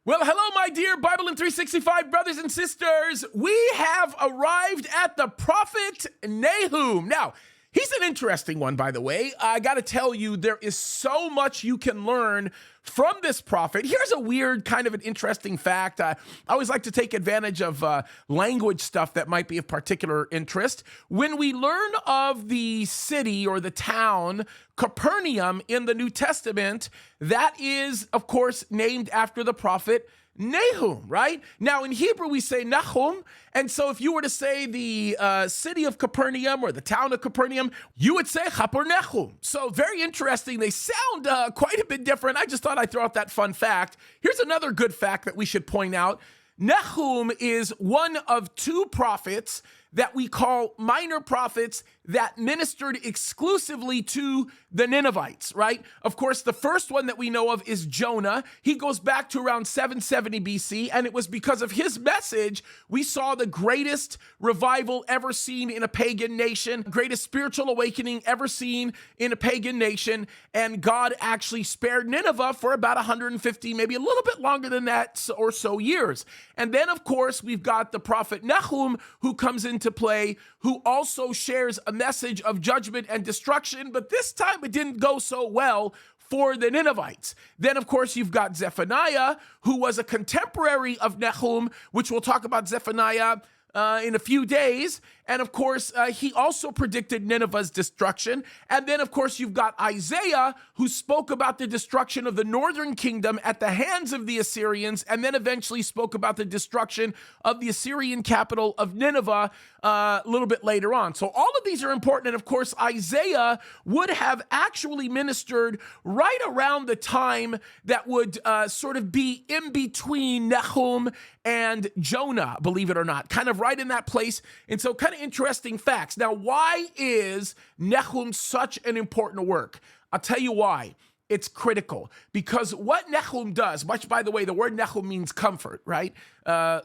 Well, hello, my dear BIBLEin365 brothers and sisters. We have arrived at the prophet Nahum. Now, he's an interesting one, by the way. I got to tell you, there is so much you can learn from this prophet. Here's a weird, kind of an interesting fact. I always like to take advantage of language stuff that might be of particular interest. When we learn of the city or the town Capernaum in the New Testament, that is, of course, named after the prophet Nahum, right? Now, in Hebrew, we say Nahum. And so if you were to say the city of Capernaum or the town of Capernaum, you would say Nahum. So very interesting. They sound quite a bit different. I just thought I'd throw out that fun fact. Here's another good fact that we should point out. Nahum is one of two prophets that we call minor prophets that ministered exclusively to the Ninevites, right? Of course, the first one that we know of is Jonah. He goes back to around 770 BC, and it was because of his message we saw the greatest revival ever seen in a pagan nation, greatest spiritual awakening ever seen in a pagan nation, and God actually spared Nineveh for about 150, maybe a little bit longer than that or so years. And then, of course, we've got the prophet Nahum who comes into play, who also shares a message of judgment and destruction, but this time it didn't go so well for the Ninevites. Then, of course, you've got Zephaniah, who was a contemporary of Nahum, which we'll talk about Zephaniah in a few days. And of course, he also predicted Nineveh's destruction. And then, of course, you've got Isaiah, who spoke about the destruction of the northern kingdom at the hands of the Assyrians, and then eventually spoke about the destruction of the Assyrian capital of Nineveh a little bit later on. So all of these are important. And of course, Isaiah would have actually ministered right around the time that would sort of be in between Nahum and Jonah, believe it or not, kind of right in that place. And so kind of interesting facts. Now, why is Nahum such an important work? I'll tell you why. It's critical because what Nahum does, which, by the way, the word Nahum means comfort, right?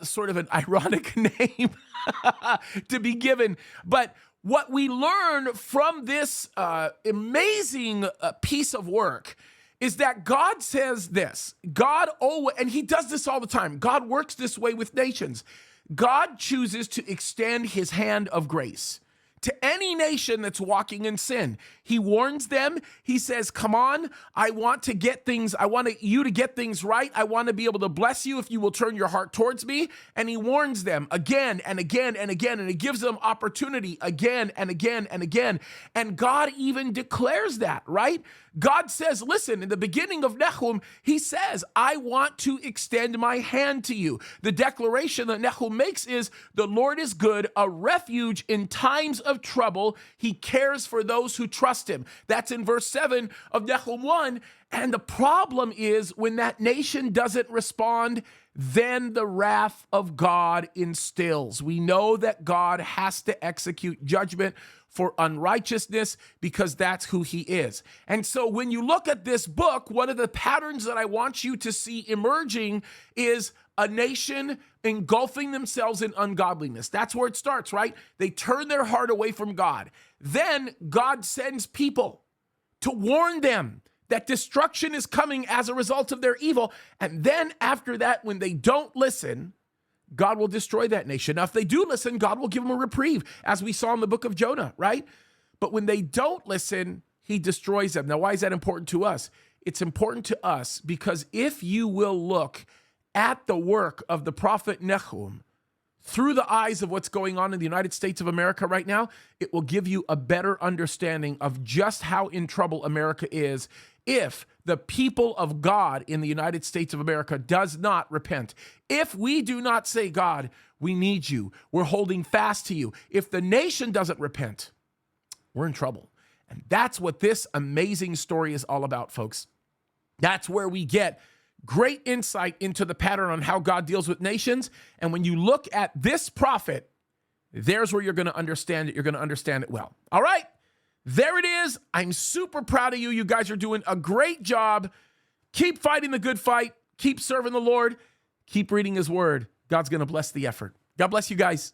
Sort of an ironic name to be given. But what we learn from this amazing piece of work is that God says this. God always, and he does this all the time. God works this way with nations. God chooses to extend his hand of grace to any nation that's walking in sin. He warns them. He says, come on, I want you to get things right. I want to be able to bless you if you will turn your heart towards me. And he warns them again and again and again, and he gives them opportunity again and again and again. And God even declares that, right? God says, listen, in the beginning of Nahum, he says, I want to extend my hand to you. The declaration that Nahum makes is, the Lord is good, a refuge in times of trouble. He cares for those who trust him. That's in verse 7 of Nahum 1. And the problem is when that nation doesn't respond, then the wrath of God instills. We know that God has to execute judgment for unrighteousness because that's who he is. And so when you look at this book, one of the patterns that I want you to see emerging is a nation engulfing themselves in ungodliness. That's where it starts, right? They turn their heart away from God. Then God sends people to warn them that destruction is coming as a result of their evil. And then after that, when they don't listen, God will destroy that nation. Now, if they do listen, God will give them a reprieve, as we saw in the book of Jonah, right? But when they don't listen, he destroys them. Now, why is that important to us? It's important to us because if you will look at the work of the prophet Nahum through the eyes of what's going on in the United States of America right now, it will give you a better understanding of just how in trouble America is if the people of God in the United States of America does not repent. If we do not say, God, we need you, we're holding fast to you. If the nation doesn't repent, we're in trouble. And that's what this amazing story is all about, folks. That's where we get great insight into the pattern on how God deals with nations. And when you look at this prophet, there's where you're going to understand it. You're going to understand it well. All right. There it is. I'm super proud of you. You guys are doing a great job. Keep fighting the good fight. Keep serving the Lord. Keep reading his word. God's going to bless the effort. God bless you guys.